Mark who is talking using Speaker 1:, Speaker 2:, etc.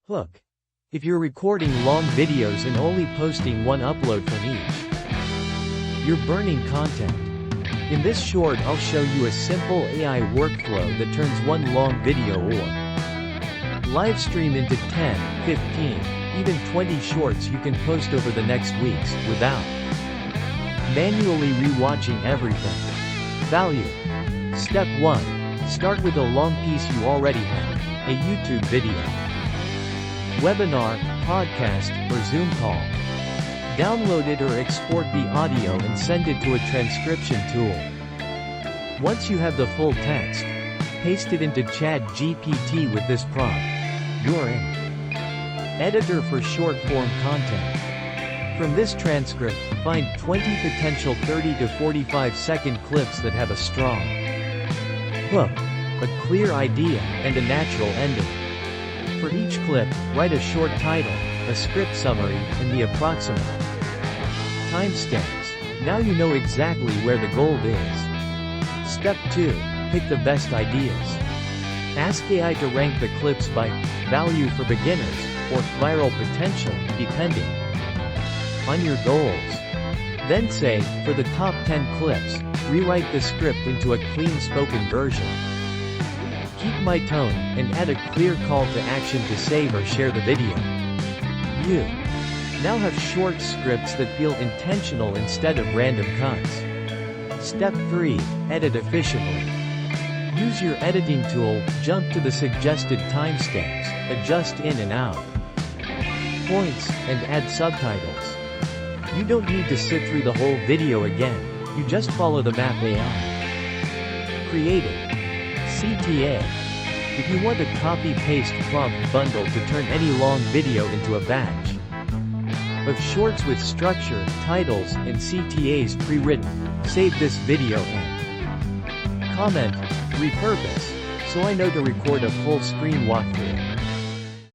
Speaker 1: Hook. If you're recording long videos and only posting one upload from each, you're burning content. In this short, I'll show you a simple AI workflow that turns one long video or live stream into 10, 15, even 20 shorts you can post over the next weeks, without manually rewatching everything. Value. Step 1. Start with a long piece you already have, a YouTube video, webinar, podcast, or Zoom call. Download it or export the audio and send it to a transcription tool. Once you have the full text, paste it into ChatGPT with this prompt. You're in. Editor for short-form content. From this transcript, find 20 potential 30 to 45-second clips that have a strong hook, a clear idea, and a natural ending. For each clip, write a short title, a script summary, and the approximate timestamps. Now you know exactly where the gold is. Step 2. Pick the best ideas. Ask AI to rank the clips by value for beginners, or viral potential, depending on your goals. Then say, for the top 10 clips, rewrite the script into a clean spoken version. Keep my tone, and add a clear call to action to save or share the video. You now have short scripts that feel intentional instead of random cuts. Step 3. Edit efficiently. Use your editing tool, jump to the suggested timestamps, adjust in and out points, and add subtitles. You don't need to sit through the whole video again, you just follow the map AI. Creative. CTA. If you want a copy-paste prompt bundle to turn any long video into a batch of shorts with structure, titles, and CTAs pre-written, save this video and comment, repurpose, so I know to record a full screen walkthrough.